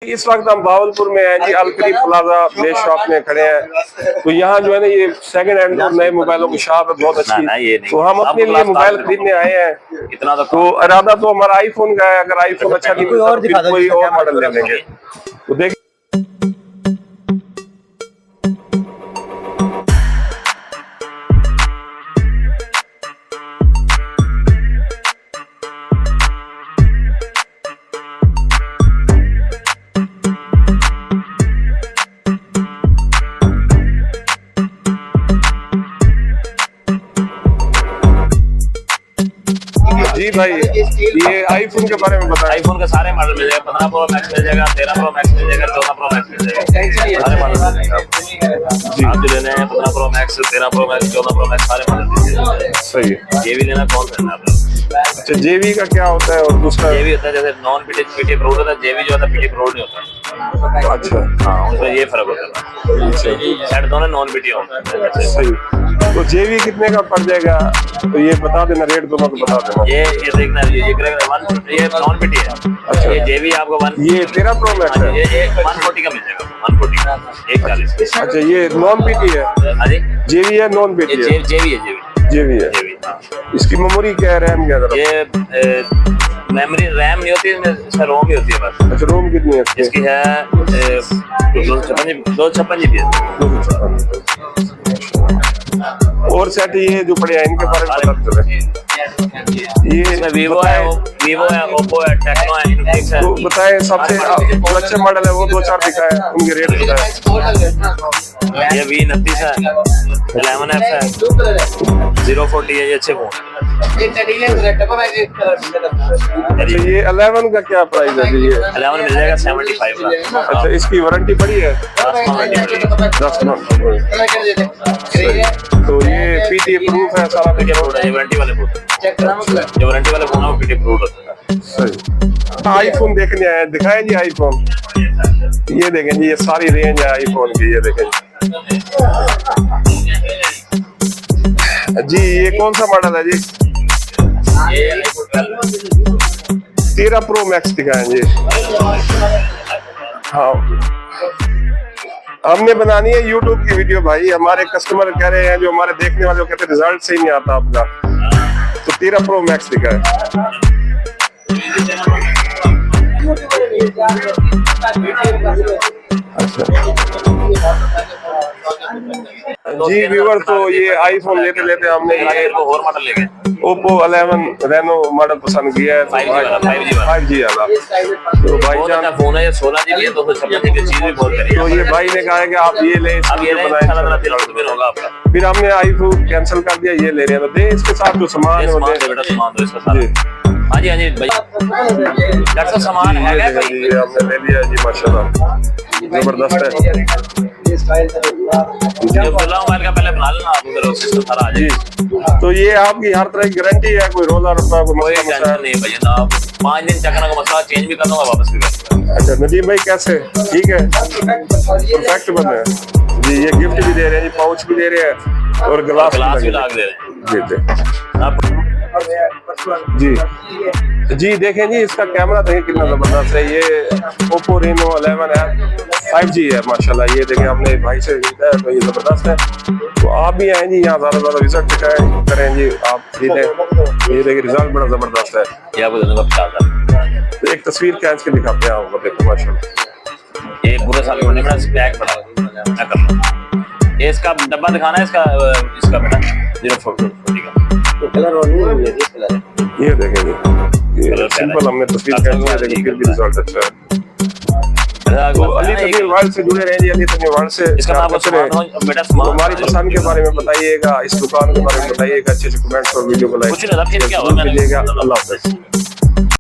इस वक्त हम भावलपुर में हैं जी, अलकरीम प्लाजा प्ले शॉप में खड़े हैं। तो यहाँ जो है ना ये सेकंड हैंड और नए मोबाइलों की शॉप है, बहुत अच्छी। तो हम अपने लिए मोबाइल खरीदने आए हैं। तो इरादा तो हमारा आईफोन का है, अगर आईफोन अच्छा नहीं मिलता तो फिर कोई और मॉडल ले लेंगे। तो देखिए जी भाई, ये आईफोन के बारे में बताएं। आईफोन के सारे मॉडल मिल जाएगा। 15 प्रो मैक्स मिल जाएगा, 13 प्रो मैक्स मिल जाएगा, 14 प्रो मैक्स मिल जाएगा। सारे मॉडल मिल जाएगा। आप जो लेने हैं 15 pro max, 13 pro max, 14 pro max सारे मॉडल मिल जाएगा। सही है। ये भी लेना कौन सा है? अच्छा, जेवी का क्या होता है? और दूसरा जेवी होता है जैसे नॉन पीटी अप्रूव्ड होता है, जेवी जो होता है पीटी अप्रूव्ड नहीं होता। अच्छा, हाँ, उसमें ये फर्क होता है। सेट दोनों नॉन पीटी होता है। सही। तो जेवी कितने का पड़ जाएगा? तो ये बता देना, रेट दोनों को बता देना। ये देखना, ये नॉन पीटी है। अच्छा, ये जेवी आपको ये 13 प्रो मैक्स है। ये 140 का मिल जाएगा। 140 का 140। अच्छा, ये नॉन पीटी है। हाँ जी, जेवी है, नॉन पीटी है। जेवी है। जेवी है। इसकी मेमोरी क्या है, रैम क्या है? ये मेमोरी रैम नहीं होती, इसमें रोम ही होती है बस। अच्छा, रोम कितनी है इसकी? है 256 जीबी है। और सेट ये जो पड़े हैं इनके बारे में बता दें। ये वीवो है, ओप्पो है, टेक्नो है, इनफिनिक्स है। तो बताएं सबसे अच्छे मॉडल है वो 2-4 दिखाएं, उनके रेट बताएं। ये V29 है, 11F है, 040 है। ये अच्छे फोन। अच्छा, ये 11 का क्या प्राइस है जी? ये 11 मिल जाएगा 75 का। अच्छा, इसकी वारंटी पड़ी है 10 मंथ। तो ये पीटी प्रूफ है सारा? ये वारंटी वाले फोन, जो वारंटी वाले फोन है वो पीटी अप्रूव्ड होता है। सही। आईफोन देखने आए, दिखाएं जी आईफोन। ये देखें जी, ये सारी रेंज है आईफोन की। ये देखें जी, ये कौन सा मॉडल है जी? 13 प्रो मैक्स दिखाएं जी। हाँ, हमने बनानी है यूट्यूब की वीडियो भाई। हमारे कस्टमर कह रहे हैं, जो हमारे देखने वाले कहते हैं रिजल्ट सही नहीं आता आपका। तो 13 प्रो मैक्स दिखाएं। जी व्यूअर, तो ये आईफोन लेते लेते हमने ये और मॉडल ले गए। ओप्पो 11 रेनो मॉडल पसंद किया है। 5G वाला। तो भाईजान फोन है, 16 जीबी है, 256 जीबी चीज भी बहुत करी। तो ये भाई ने कहा है कि आप ये ले, अब ये होगा आपका। फिर हमने आईफोन कैंसिल कर दिया। ये ले रहे हैं तो दे इसके साथ जो सामान है बेटा, सामान दो इसका सारा। हाँ जी भाई, डॉक्टर सामान है जी, हमने ले लिया जी। माशाल्लाह जबरदस्त है। मोबाइल का पहले बना लेना आप, उधर सिस्टम सारा आ जाए। तो ये आपकी हर तरह की गारंटी है? कोई रोजा रुपया कोई टेंशन नहीं भैया, आप 5 दिन चकना का मसला चेंज भी कर दूंगा, वापस भी कर दूंगा। अच्छा नदीम भाई, कैसे? ठीक है, परफेक्ट बन है जी। ये गिफ्ट भी दे रहे हैं जी, पाउच भी दे रहे हैं और ग्लास भी लाग दे रहे हैं जी। जी देखें जी, इसका कैमरा देखिए कितना जबरदस्त है। ये ओप्पो रेनो 11 है, 5G है माशाल्लाह। ये देखें, हमने भाई से खरीदा है तो ये जबरदस्त है। तो आप भी आए जी यहाँ, ज़्यादा विजिट करें जी, आप खरीदें। ये देखिए रिजल्ट बड़ा जबरदस्त है। ये आपको देने का तो एक तस्वीर खींच के दिखाते हैं आपको, देखो माशाल्लाह। ये पूरे साल होने में पैक बना ये इसका डब्बा दिखाना है, इसका बेटा 040 का। ये देखें जी, ये सिंपल हमने तस्वीर खींची है, लेकिन फिर भी रिजल्ट अच्छा है। तो अली तनवीर वर्ल्ड से जुड़े रहिए। अली तनवीर वर्ल्ड से हमारी पसंद के बारे में बताइएगा, इस दुकान के बारे में बताइएगा, अच्छे कमेंट्स और वीडियो को लाइक कीजिएगा। अल्लाह हाफ़िज़।